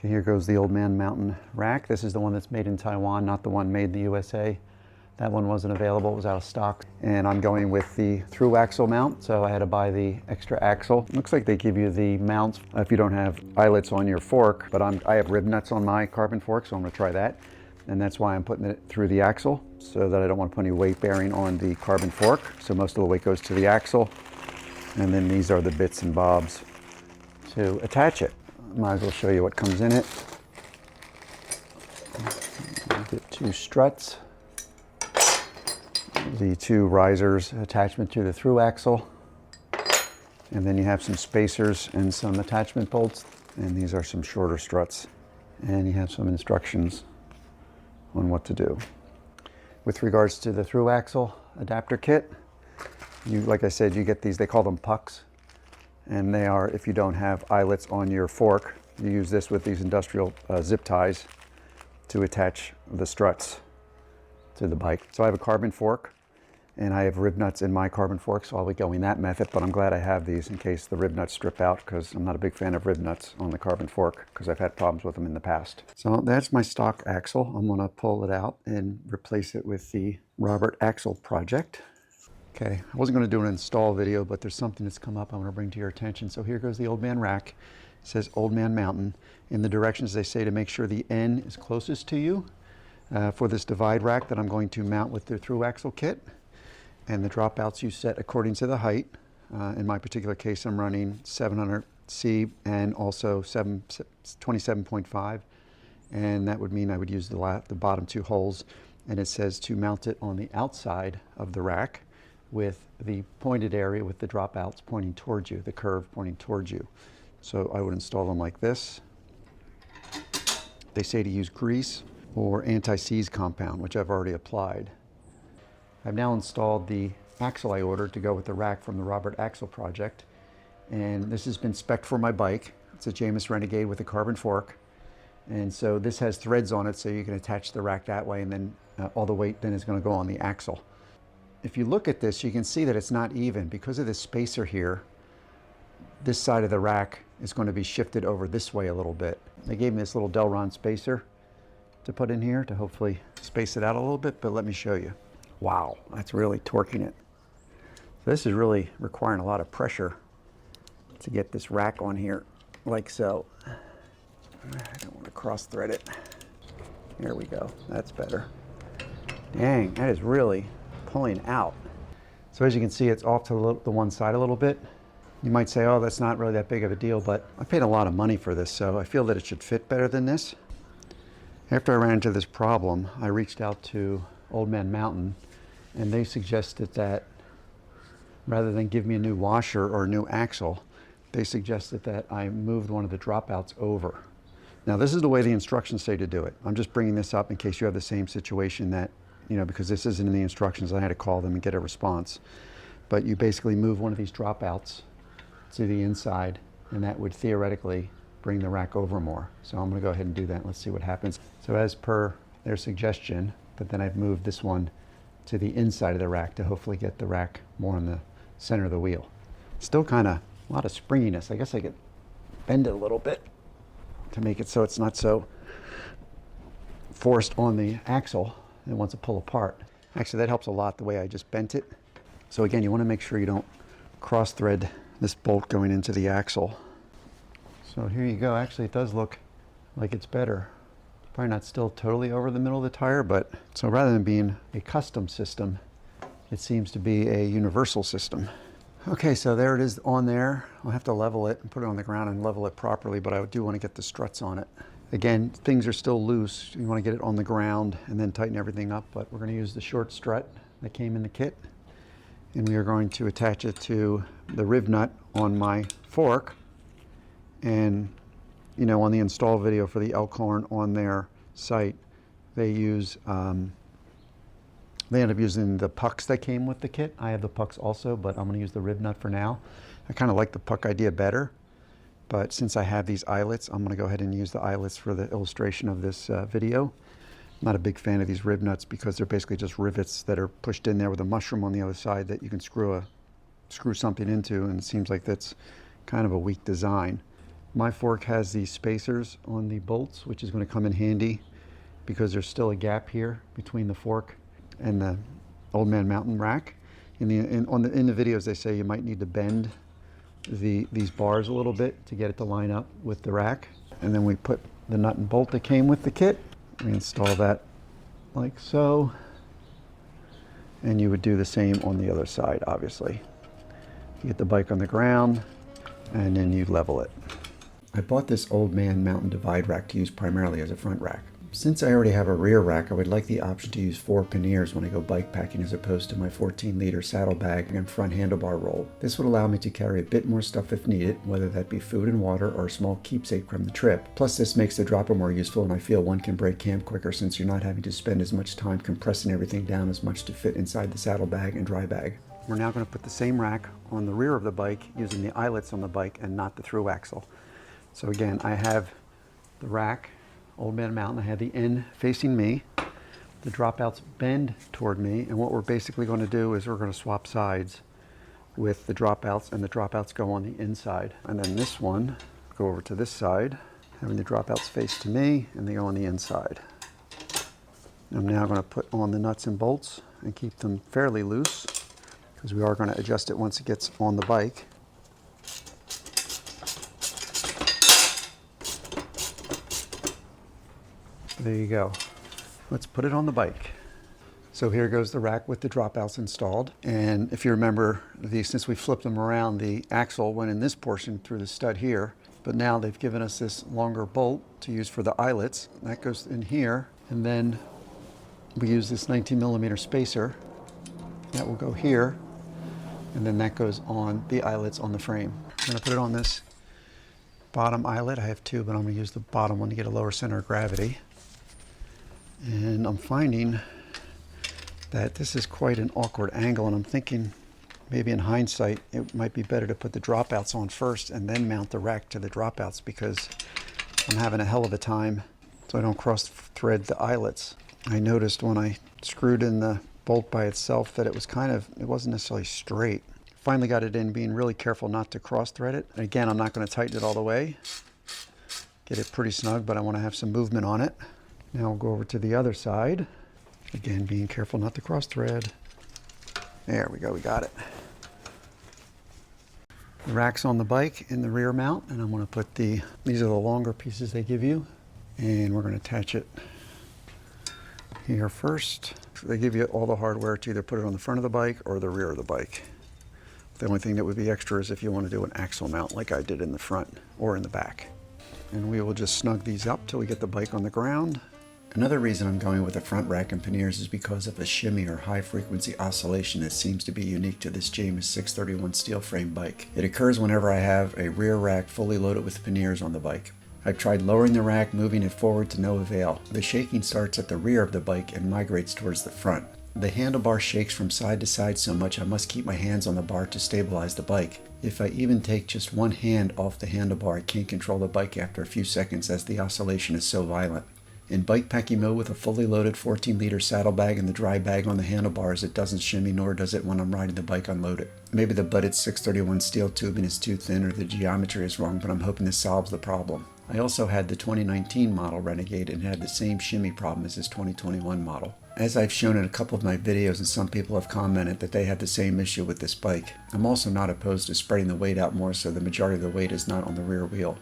Okay, here goes the Old Man Mountain rack. This is the one that's made in Taiwan, not the one made in the USA. That one wasn't available, it was out of stock. And I'm going with the through axle mount, so I had to buy the extra axle. Looks like they give you the mounts if you don't have eyelets on your fork, but I have rib nuts on my carbon fork, so I'm gonna try that. And that's why I'm putting it through the axle, so that I don't want to put any weight bearing on the carbon fork. So most of the weight goes to the axle. And then these are the bits and bobs to attach it. Might as well show you what comes in it. Get two struts, the two risers attachment to the through axle, and then you have some spacers and some attachment bolts, and these are some shorter struts, and you have some instructions on what to do. With regards to the through axle adapter kit, like I said, you get these, they call them pucks, and they are, if you don't have eyelets on your fork, you use this with these industrial zip ties to attach the struts to the bike. So I have a carbon fork, and I have rib nuts in my carbon fork, so I'll be going that method, but I'm glad I have these in case the rib nuts strip out, because I'm not a big fan of rib nuts on the carbon fork, because I've had problems with them in the past. So that's my stock axle. I'm gonna pull it out and replace it with the Robert Axle Project. Okay, I wasn't going to do an install video, but there's something that's come up I want to bring to your attention. So here goes the Old Man rack. It says Old Man Mountain. In the directions they say to make sure the N is closest to you for this divide rack that I'm going to mount with the through axle kit. And the dropouts you set according to the height. In my particular case, I'm running 700C and also 27.5. And that would mean I would use the bottom two holes. And it says to mount it on the outside of the rack, with the pointed area with the dropouts pointing towards you, the curve pointing towards you. So I would install them like this. They say to use grease or anti-seize compound, which I've already applied. I've now installed the axle I ordered to go with the rack from the Robert Axle Project. And this has been spec'd for my bike. It's a Jamis Renegade with a carbon fork. And so this has threads on it, so you can attach the rack that way, and then all the weight then is going to go on the axle. If you look at this, you can see that it's not even. Because of this spacer here, this side of the rack is going to be shifted over this way a little bit. They gave me this little Delron spacer to put in here to hopefully space it out a little bit, but let me show you. Wow, that's really torquing it. So this is really requiring a lot of pressure to get this rack on here, like so. I don't want to cross thread it. There we go, that's better. Dang, that is really pulling out. So as you can see, it's off to the one side a little bit. You might say, oh, that's not really that big of a deal, but I paid a lot of money for this, so I feel that it should fit better than this. After I ran into this problem, I reached out to Old Man Mountain, and they suggested that rather than give me a new washer or a new axle, they suggested that I moved one of the dropouts over. Now, this is the way the instructions say to do it. I'm just bringing this up in case you have the same situation that, you know, because this isn't in the instructions, I had to call them and get a response. But you basically move one of these dropouts to the inside, and that would theoretically bring the rack over more. So I'm going to go ahead and do that. Let's see what happens. So as per their suggestion, but then I've moved this one to the inside of the rack to hopefully get the rack more in the center of the wheel. Still kind of a lot of springiness. I guess I could bend it a little bit to make it so it's not so forced on the axle and wants to pull apart. Actually, that helps a lot the way I just bent it. So again, you want to make sure you don't cross thread this bolt going into the axle. So here you go. Actually, it does look like it's better. Probably not still totally over the middle of the tire, but so rather than being a custom system, it seems to be a universal system. Okay, so there it is on there. I'll have to level it and put it on the ground and level it properly, but I do want to get the struts on it. Again, things are still loose. You want to get it on the ground and then tighten everything up, but we're going to use the short strut that came in the kit. And we are going to attach it to the rib nut on my fork. And, you know, on the install video for the Elkhorn on their site, they use, they end up using the pucks that came with the kit. I have the pucks also, but I'm going to use the rib nut for now. I kind of like the puck idea better. But since I have these eyelets, I'm going to go ahead and use the eyelets for the illustration of this video. I'm not a big fan of these rib nuts because they're basically just rivets that are pushed in there with a mushroom on the other side that you can screw something into, and it seems like that's kind of a weak design. My fork has these spacers on the bolts, which is going to come in handy because there's still a gap here between the fork and the Old Man Mountain rack. In the videos, they say you might need to bend these bars a little bit to get it to line up with the rack. And then we put the nut and bolt that came with the kit. We install that like so. And you would do the same on the other side, obviously. You get the bike on the ground, and then you level it. I bought this Old Man Mountain divide rack to use primarily as a front rack. Since I already have a rear rack, I would like the option to use 4 panniers when I go bike packing as opposed to my 14-liter saddlebag and front handlebar roll. This would allow me to carry a bit more stuff if needed, whether that be food and water or a small keepsake from the trip. Plus, this makes the dropper more useful, and I feel one can break camp quicker since you're not having to spend as much time compressing everything down as much to fit inside the saddlebag and dry bag. We're now going to put the same rack on the rear of the bike using the eyelets on the bike and not the through axle. So again, I have the rack, Old Man Mountain, I have the end facing me. The dropouts bend toward me, and what we're basically going to do is we're going to swap sides with the dropouts, and the dropouts go on the inside. And then this one, go over to this side, having the dropouts face to me, and they go on the inside. I'm now going to put on the nuts and bolts and keep them fairly loose, because we are going to adjust it once it gets on the bike. There you go. Let's put it on the bike. So here goes the rack with the dropouts installed. And if you remember, since we flipped them around, the axle went in this portion through the stud here. But now they've given us this longer bolt to use for the eyelets. That goes in here. And then we use this 19mm spacer. That will go here. And then that goes on the eyelets on the frame. I'm going to put it on this bottom eyelet. I have 2, but I'm going to use the bottom one to get a lower center of gravity. And I'm finding that this is quite an awkward angle, and I'm thinking maybe in hindsight it might be better to put the dropouts on first and then mount the rack to the dropouts, because I'm having a hell of a time so I don't cross thread the eyelets. I noticed when I screwed in the bolt by itself that it wasn't necessarily straight. Finally got it in, being really careful not to cross thread it. And again, I'm not going to tighten it all the way. Get it pretty snug, but I want to have some movement on it. Now we'll go over to the other side. Again, being careful not to cross thread. There we go, we got it. The rack's on the bike in the rear mount, and I'm going to put these are the longer pieces they give you, and we're going to attach it here first. They give you all the hardware to either put it on the front of the bike or the rear of the bike. The only thing that would be extra is if you want to do an axle mount like I did in the front or in the back. And we will just snug these up till we get the bike on the ground. Another reason I'm going with the front rack and panniers is because of a shimmy or high frequency oscillation that seems to be unique to this James 631 steel frame bike. It occurs whenever I have a rear rack fully loaded with panniers on the bike. I've tried lowering the rack, moving it forward to no avail. The shaking starts at the rear of the bike and migrates towards the front. The handlebar shakes from side to side so much I must keep my hands on the bar to stabilize the bike. If I even take just one hand off the handlebar, I can't control the bike after a few seconds as the oscillation is so violent. In bike packing mode with a fully loaded 14-liter saddlebag and the dry bag on the handlebars, it doesn't shimmy, nor does it when I'm riding the bike unloaded. Maybe the butted 631 steel tubing is too thin or the geometry is wrong, but I'm hoping this solves the problem. I also had the 2019 model Renegade and had the same shimmy problem as this 2021 model. As I've shown in a couple of my videos, and some people have commented that they had the same issue with this bike. I'm also not opposed to spreading the weight out more so the majority of the weight is not on the rear wheel.